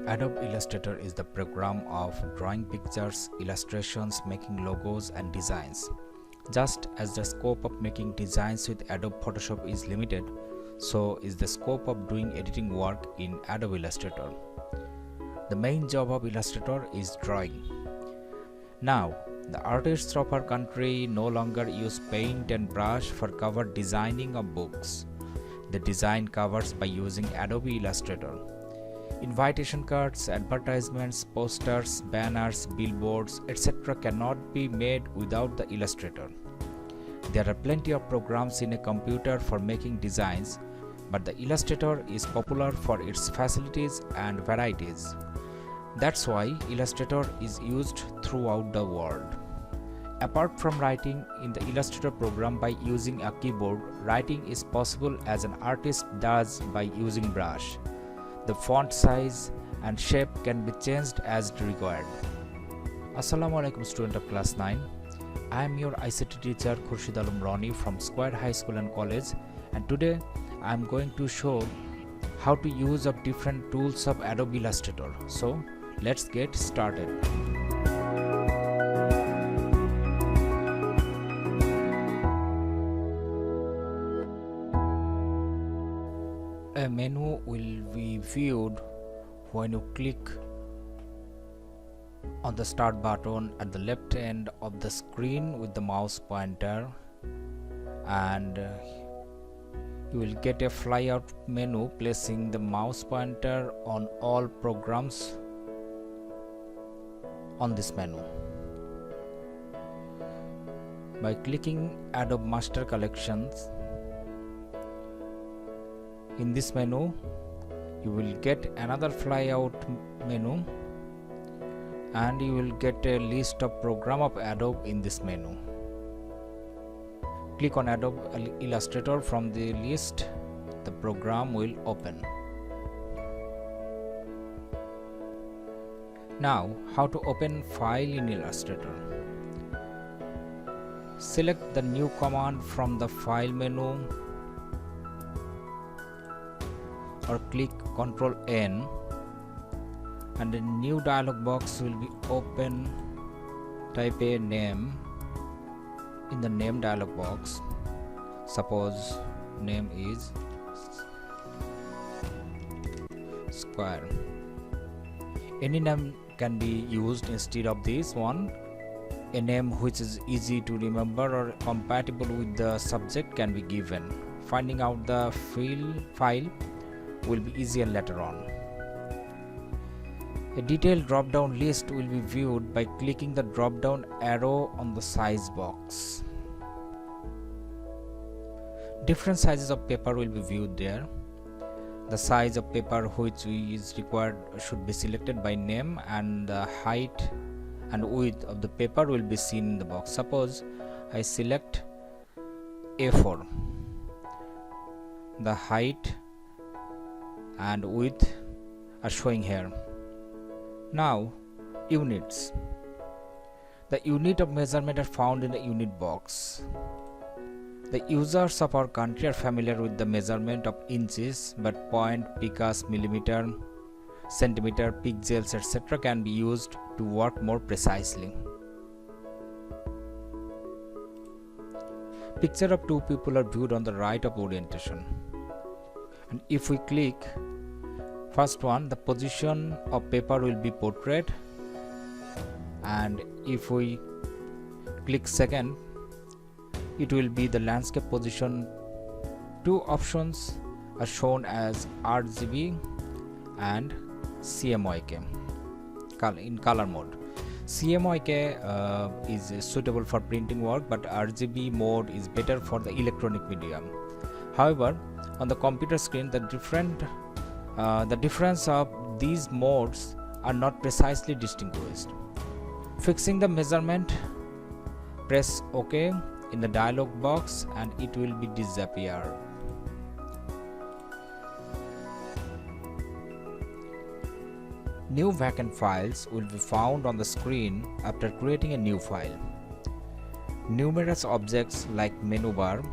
Adobe Illustrator is the program of drawing pictures, illustrations, making logos and designs. Just as the scope of making designs with Adobe Photoshop is limited, so is the scope of doing editing work in Adobe Illustrator. The main job of Illustrator is drawing. Now, the artists of our country no longer use paint and brush for cover designing of books. They design covers by using Adobe Illustrator. Invitation cards, advertisements, posters, banners, billboards, etc. cannot be made without the Illustrator. There are plenty of programs in a computer for making designs, but the Illustrator is popular for its facilities and varieties. That's why Illustrator is used throughout the world. Apart from writing in the Illustrator program by using a keyboard, writing is possible as an artist does by using brush. The font size and shape can be changed as required. Assalamu alaikum student of class 9. I am your ICT teacher Khurshid Alam Rani from SquareHighSchool&College, and today I am going to show how to use of different tools of Adobe Illustrator. So let's get started. A menu will be viewed when you click on the start button at the left end of the screen with the mouse pointer, and you will get a flyout menu placing the mouse pointer on all programs on this menu. By clicking Adobe Master Collections, in this menu you will get another flyout menu, and you will get a list of program of Adobe in this menu. Click on Adobe Illustrator. From the list, the program will open. Now, how to open file in Illustrator? Select the new command from the file menu or click Ctrl N, and a new dialog box will be open. Type a name in the name dialog box. Suppose name is Square. Any name can be used instead of this one. A name which is easy to remember or compatible with the subject can be given. Finding out the file will be easier later on. A detailed drop-down list will be viewed by clicking the drop-down arrow on the size box. Different sizes of paper will be viewed there. The size of paper which is required should be selected by name, and the height and width of the paper will be seen in the box. Suppose I select A4. The height and width are showing here. Now, units. The unit of measurement are found in the unit box. The users of our country are familiar with the measurement of inches, but point, picas, millimeter, centimeter, pixels, etc. can be used to work more precisely. Picture of two people are viewed on the right of orientation. And if we click first one, the position of paper will be portrait, and if we click second, it will be the landscape position. Two options are shown as RGB and CMYK in color mode. CMYK is suitable for printing work, but RGB mode is better for the electronic medium. However, on the computer screen, the difference of these modes are not precisely distinguished. Fixing the measurement, press OK in the dialog box and it will be disappear. New vacant files will be found on the screen after creating a new file. Numerous objects like menu bar,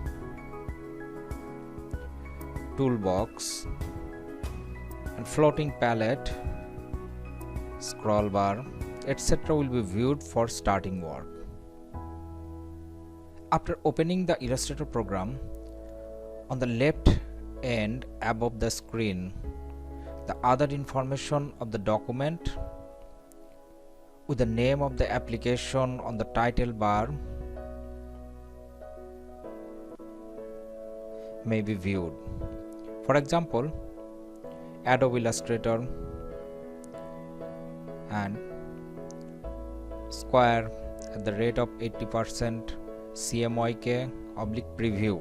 toolbox, and floating palette, scroll bar, etc. will be viewed for starting work. After opening the Illustrator program, on the left end above the screen, the other information of the document with the name of the application on the title bar may be viewed. For example, Adobe Illustrator and Square at the rate of 80% CMYK/preview.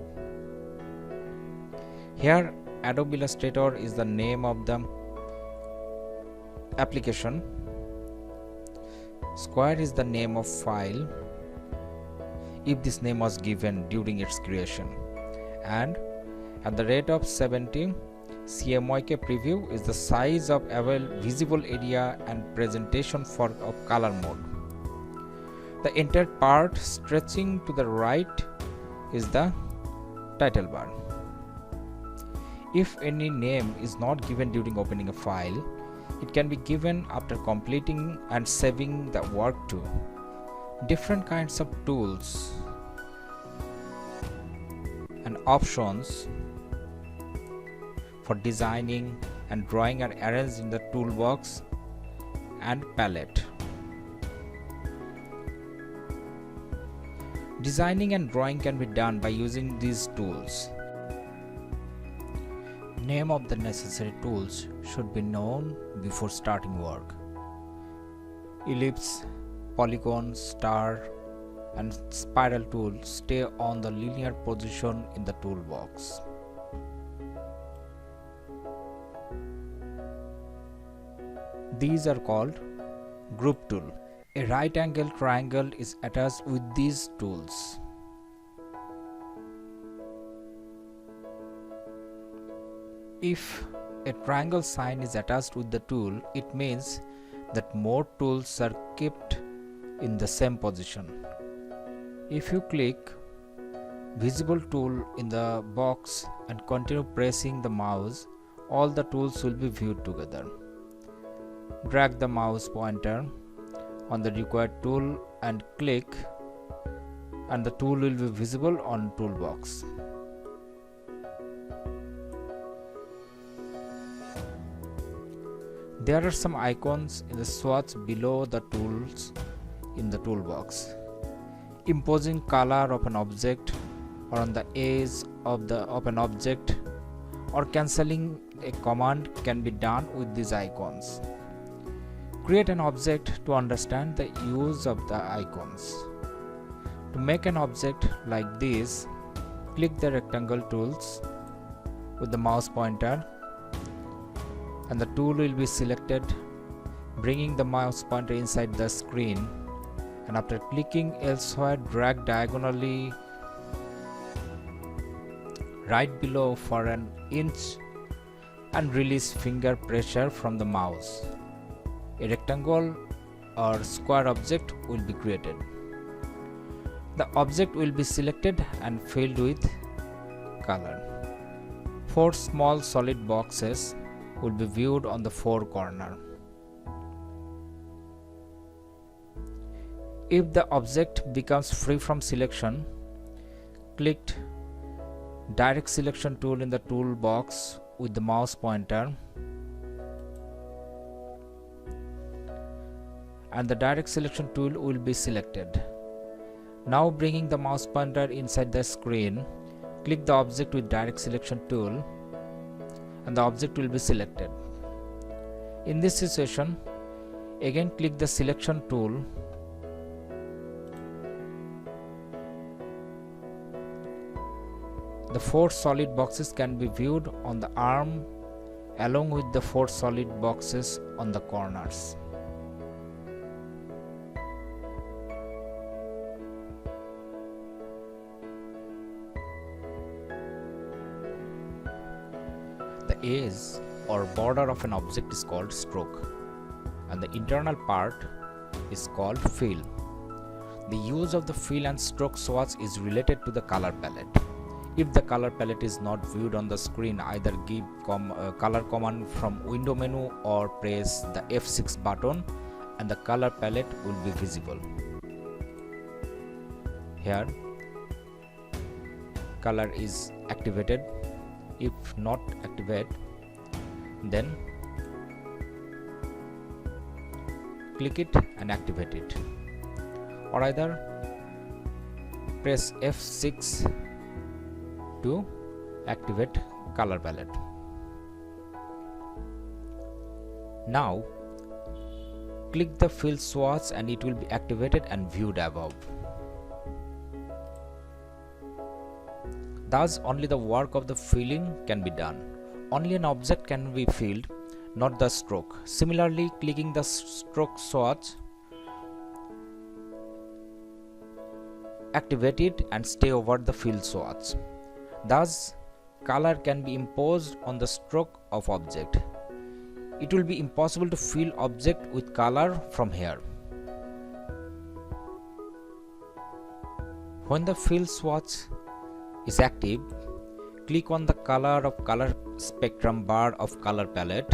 Here Adobe Illustrator is the name of the application, Square is the name of file if this name was given during its creation, and at the rate of 70 CMYK/preview is the size of visible area and presentation of color mode. The entire part stretching to the right is the title bar. If any name is not given during opening a file, it can be given after completing and saving the work too. Different kinds of tools and options for designing and drawing are arranged in the toolbox and palette. Designing and drawing can be done by using these tools. Name of the necessary tools should be known before starting work. Ellipse, polygon, star, and spiral tools stay on the linear position in the toolbox. These are called group tool. A right angle triangle is attached with these tools. If a triangle sign is attached with the tool, it means that more tools are kept in the same position. If you click visible tool in the box and continue pressing the mouse, all the tools will be viewed together. Drag the mouse pointer on the required tool and click, and the tool will be visible on toolbox. There are some icons in the swatch below the tools in the toolbox. Imposing color of an object or on the edge of an object or cancelling a command can be done with these icons. Create an object to understand the use of the icons. To make an object like this, click the rectangle tools with the mouse pointer, and the tool will be selected, bringing the mouse pointer inside the screen, and after clicking elsewhere, drag diagonally right below for an inch and release finger pressure from the mouse. A rectangle or square object will be created. The object will be selected and filled with color. 4 small solid boxes will be viewed on the 4 corners. If the object becomes free from selection, click Direct Selection tool in the toolbox with the mouse pointer, and the Direct Selection tool will be selected. Now bringing the mouse pointer inside the screen, click the object with Direct Selection tool, and the object will be selected. In this situation, again click the Selection tool The 4 solid boxes can be viewed on the arm along with the 4 solid boxes on the corners. The edge or border of an object is called stroke. and the internal part is called fill. The use of the fill and stroke swatch is related to the color palette. If the color palette is not viewed on the screen, either give color command from window menu or press the F6 button and the color palette will be visible. Here color is activated. If not activate, then click it and activate it, or either press F6 to activate color palette. Now click the fill swatch and it will be activated and viewed above. Thus only the work of the filling can be done. Only an object can be filled, not the stroke. Similarly, clicking the stroke swatch, activate it and stay over the fill swatch. Thus color can be imposed on the stroke of object. It will be impossible to fill object with color from here. When the fill swatch is active, click on the color spectrum bar of color palette.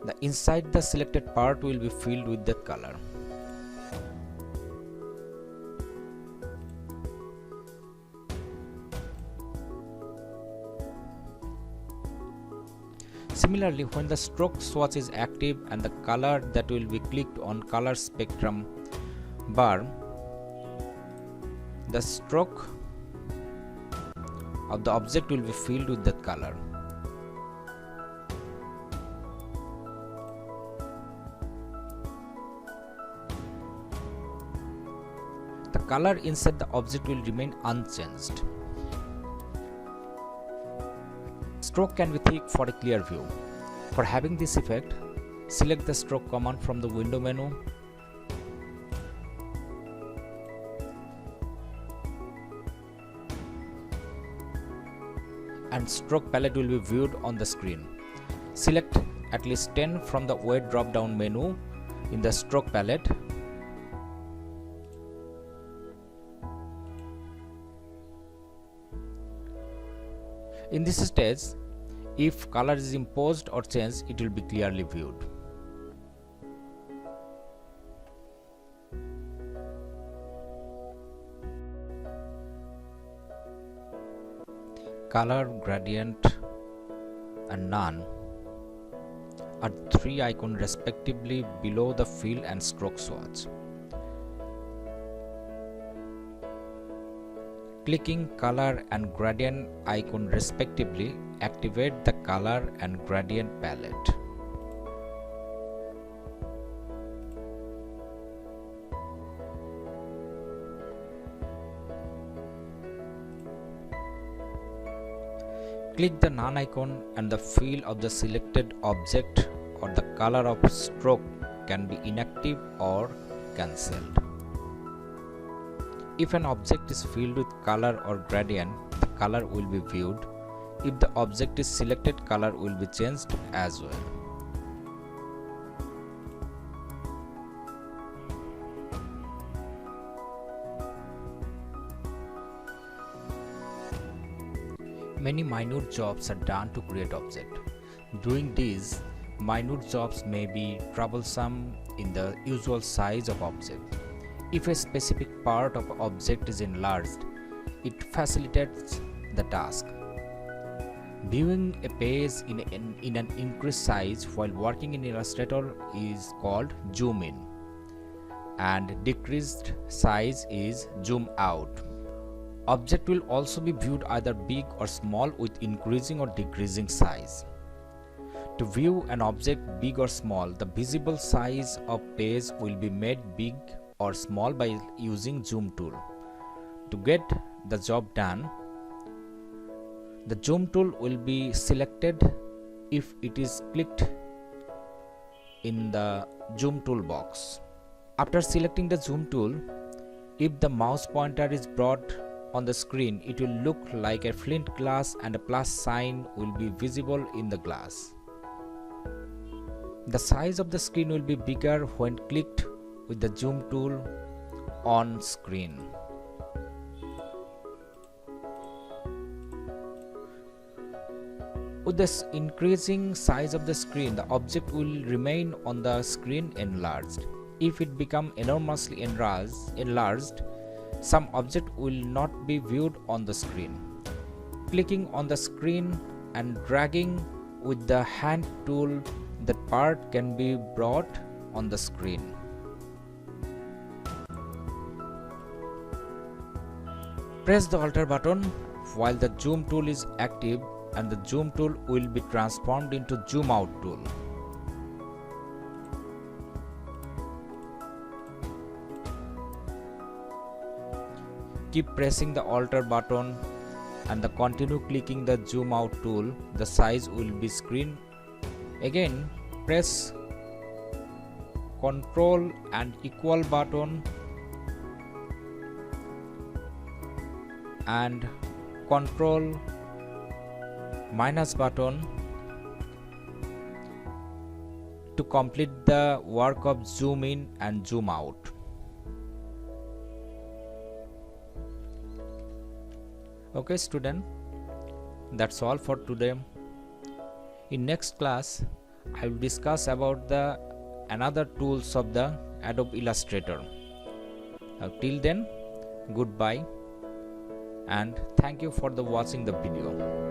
The inside the selected part will be filled with that color. Similarly, when the stroke swatch is active and the color that will be clicked on color spectrum bar, the stroke of the object will be filled with that color. The color inside the object will remain unchanged. Stroke can be thick for a clear view. For having this effect, select the stroke command from the window menu and stroke palette will be viewed on the screen. Select at least 10 from the weight drop down menu in the stroke palette. In this stage, if color is imposed or changed, it will be clearly viewed. Color, gradient and none are three icons respectively below the fill and stroke swatch. Clicking color and gradient icon respectively activate the color and gradient palette. Click the none icon and the fill of the selected object or the color of stroke can be inactive or cancelled. If an object is filled with color or gradient, the color will be viewed. If the object is selected, color will be changed as well. Many minute jobs are done to create object. Doing these minute jobs may be troublesome in the usual size of object. If a specific part of an object is enlarged, it facilitates the task. Viewing a page in an increased size while working in Illustrator is called zoom in, and decreased size is zoom out. Object will also be viewed either big or small with increasing or decreasing size. To view an object big or small, the visible size of page will be made big or small by using zoom tool. To get the job done, the zoom tool will be selected if it is clicked in the zoom tool box. After selecting the zoom tool, if the mouse pointer is brought on the screen, it will look like a flint glass and a plus sign will be visible in the glass. The size of the screen will be bigger when clicked with the zoom tool on screen. With this increasing size of the screen, the object will remain on the screen enlarged. If it becomes enormously enlarged, some object will not be viewed on the screen. Clicking on the screen and dragging with the hand tool, that part can be brought on the screen. Press the alter button while the zoom tool is active and the zoom tool will be transformed into zoom out tool. Keep pressing the alter button and continue clicking the zoom out tool, the size will be screen. Again, press Ctrl and equal button and Ctrl minus button to complete the work of zoom in and zoom out. Okay student, that's all for today. In next class I will discuss about the another tools of the Adobe Illustrator. Till then, goodbye and thank you for the watching the video.